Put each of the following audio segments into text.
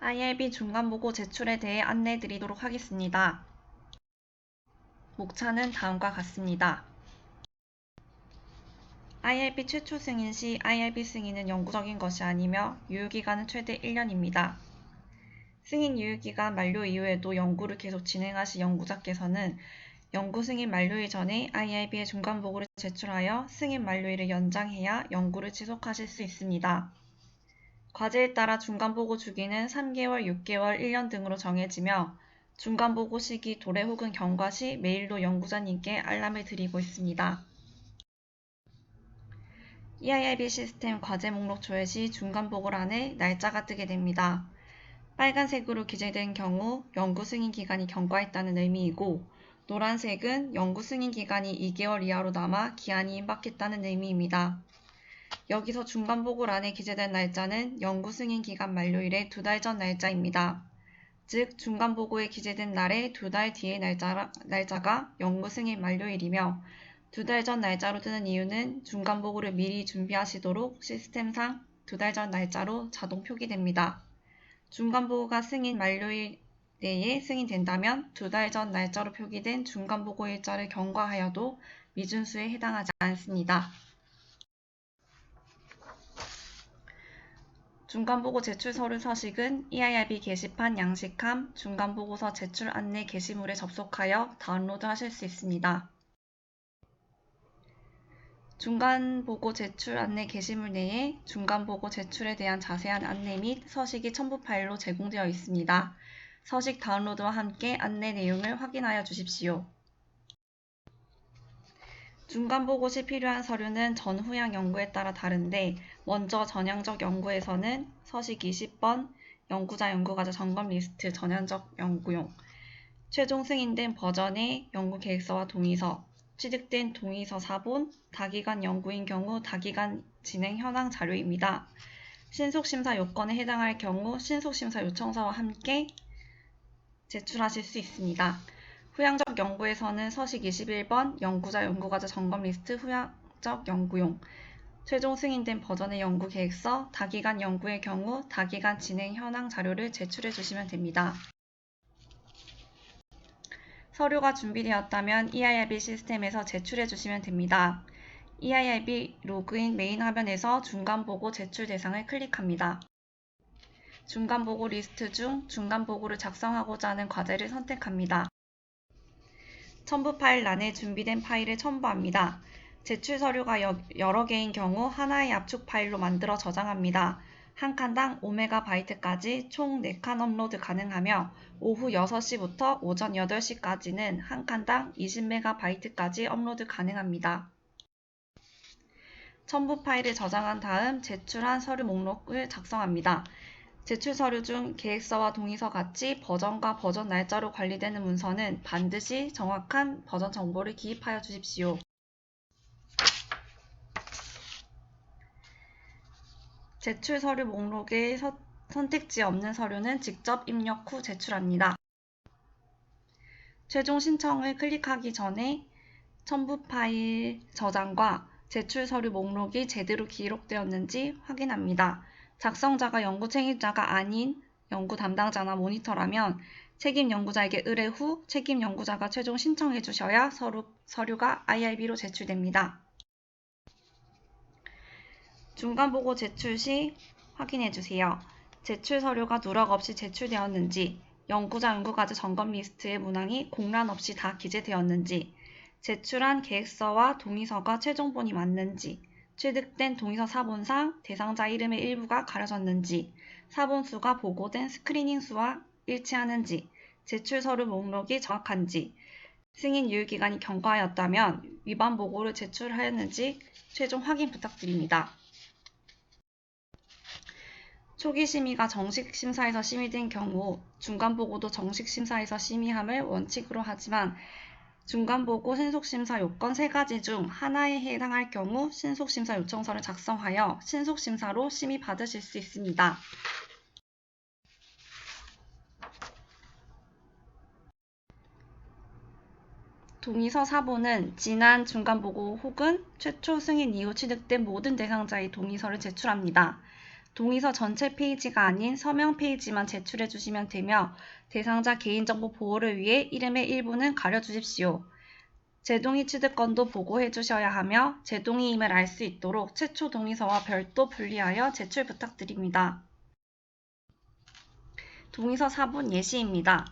IRB 중간보고 제출에 대해 안내해 드리도록 하겠습니다. 목차는 다음과 같습니다. IRB 최초 승인 시 IRB 승인은 영구적인 것이 아니며 유효기간은 최대 1년입니다. 승인 유효기간 만료 이후에도 연구를 계속 진행하실 연구자께서는 연구 승인 만료일 전에 IRB에 중간보고를 제출하여 승인 만료일을 연장해야 연구를 지속하실 수 있습니다. 과제에 따라 중간보고 주기는 3개월, 6개월, 1년 등으로 정해지며 중간보고 시기 도래 혹은 경과 시 메일로 연구자님께 알람을 드리고 있습니다. EIRB 시스템 과제 목록 조회 시 중간보고란에 날짜가 뜨게 됩니다. 빨간색으로 기재된 경우 연구 승인 기간이 경과했다는 의미이고 노란색은 연구 승인 기간이 2개월 이하로 남아 기한이 임박했다는 의미입니다. 여기서 중간보고란에 기재된 날짜는 연구 승인 기간 만료일의 2달 전 날짜입니다. 즉 중간보고에 기재된 날의 2달 뒤의 날짜가 연구 승인 만료일이며 2달 전 날짜로 뜨는 이유는 중간보고를 미리 준비하시도록 시스템상 2달 전 날짜로 자동 표기됩니다. 중간보고가 승인 만료일 내에 승인된다면 2달 전 날짜로 표기된 중간보고 일자를 경과하여도 미준수에 해당하지 않습니다. 중간보고 제출 서류 서식은 EIRB 게시판 양식함 중간보고서 제출 안내 게시물에 접속하여 다운로드 하실 수 있습니다. 중간보고 제출 안내 게시물 내에 중간보고 제출에 대한 자세한 안내 및 서식이 첨부 파일로 제공되어 있습니다. 서식 다운로드와 함께 안내 내용을 확인하여 주십시오. 중간보고 시 필요한 서류는 전후양 연구에 따라 다른데 먼저 전향적 연구에서는 서식 20번, 연구자 연구과제 점검 리스트 전향적 연구용, 최종 승인된 버전의 연구계획서와 동의서, 취득된 동의서 사본, 다기간 연구인 경우 다기간 진행 현황 자료입니다. 신속심사 요건에 해당할 경우 신속심사 요청서와 함께 제출하실 수 있습니다. 후양적 연구에서는 서식 21번 연구자 연구과제 점검 리스트 후양적 연구용, 최종 승인된 버전의 연구계획서, 다기간 연구의 경우 다기간 진행 현황 자료를 제출해 주시면 됩니다. 서류가 준비되었다면 EIRB 시스템에서 제출해 주시면 됩니다. EIRB 로그인 메인 화면에서 중간보고 제출 대상을 클릭합니다. 중간보고 리스트 중 중간보고를 작성하고자 하는 과제를 선택합니다. 첨부 파일 란에 준비된 파일을 첨부합니다. 제출 서류가 여러 개인 경우 하나의 압축 파일로 만들어 저장합니다. 한 칸당 5MB까지 총 4칸 업로드 가능하며 오후 6시부터 오전 8시까지는 한 칸당 20MB까지 업로드 가능합니다. 첨부 파일을 저장한 다음 제출한 서류 목록을 작성합니다. 제출 서류 중 계획서와 동의서 같이 버전과 버전 날짜로 관리되는 문서는 반드시 정확한 버전 정보를 기입하여 주십시오. 제출 서류 목록에 선택지 없는 서류는 직접 입력 후 제출합니다. 최종 신청을 클릭하기 전에 첨부 파일 저장과 제출 서류 목록이 제대로 기록되었는지 확인합니다. 작성자가 연구 책임자가 아닌 연구 담당자나 모니터라면 책임 연구자에게 의뢰 후 책임 연구자가 최종 신청해 주셔야 서류가 IRB로 제출됩니다. 중간보고 제출 시 확인해 주세요. 제출 서류가 누락 없이 제출되었는지, 연구자 연구과제 점검 리스트의 문항이 공란 없이 다 기재되었는지, 제출한 계획서와 동의서가 최종본이 맞는지, 취득된 동의서 사본상 대상자 이름의 일부가 가려졌는지, 사본수가 보고된 스크리닝 수와 일치하는지, 제출 서류 목록이 정확한지, 승인 유효기간이 경과하였다면 위반 보고를 제출하였는지 최종 확인 부탁드립니다. 초기 심의가 정식 심사에서 심의된 경우 중간보고도 정식 심사에서 심의함을 원칙으로 하지만 중간보고 신속심사 요건 3가지 중 하나에 해당할 경우 신속심사 요청서를 작성하여 신속심사로 심의 받으실 수 있습니다. 동의서 사본은 지난 중간보고 혹은 최초 승인 이후 취득된 모든 대상자의 동의서를 제출합니다. 동의서 전체 페이지가 아닌 서명 페이지만 제출해 주시면 되며 대상자 개인정보 보호를 위해 이름의 일부는 가려주십시오. 재동의 취득권도 보고해 주셔야 하며 재동의임을 알 수 있도록 최초 동의서와 별도 분리하여 제출 부탁드립니다. 동의서 사본 예시입니다.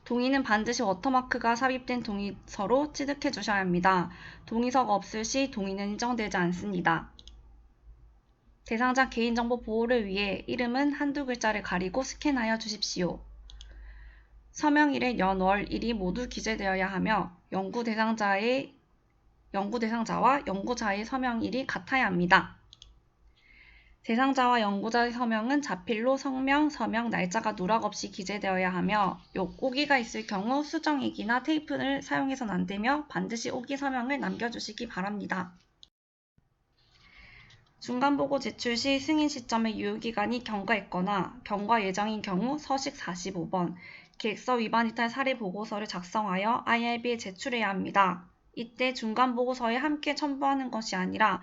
동의는 반드시 워터마크가 삽입된 동의서로 취득해 주셔야 합니다. 동의서가 없을 시 동의는 인정되지 않습니다. 대상자 개인정보 보호를 위해 이름은 한두 글자를 가리고 스캔하여 주십시오. 서명일의 연, 월, 일이 모두 기재되어야 하며 연구 대상자와 연구자의 서명일이 같아야 합니다. 대상자와 연구자의 서명은 자필로 성명, 서명, 날짜가 누락 없이 기재되어야 하며 오기가 있을 경우 수정액이나 테이프를 사용해서는 안 되며 반드시 오기 서명을 남겨주시기 바랍니다. 중간보고 제출 시 승인 시점에 유효기간이 경과했거나 경과 예정인 경우 서식 45번 계획서 위반 이탈 사례 보고서를 작성하여 IRB에 제출해야 합니다. 이때 중간보고서에 함께 첨부하는 것이 아니라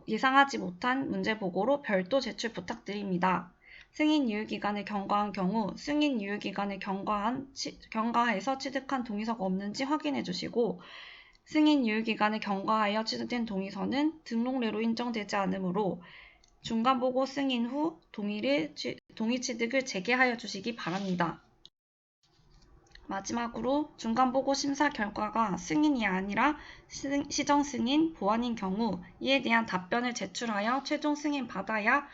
예상하지 못한 문제 보고로 별도 제출 부탁드립니다. 승인 유효기간을 경과한 경우 승인 유효기간을 경과해서 취득한 동의서가 없는지 확인해 주시고 승인 유효기간을 경과하여 취득된 동의서는 등록례로 인정되지 않으므로 중간보고 승인 후 동의 취득을 재개하여 주시기 바랍니다. 마지막으로 중간보고 심사 결과가 승인이 아니라 시정승인, 보완인 경우 이에 대한 답변을 제출하여 최종 승인 받아야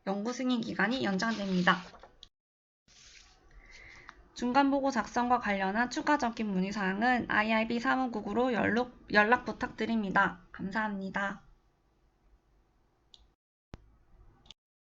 연구승인 기간이 연장됩니다. 중간보고 작성과 관련한 추가적인 문의사항은 IRB 사무국으로 연락 부탁드립니다. 감사합니다.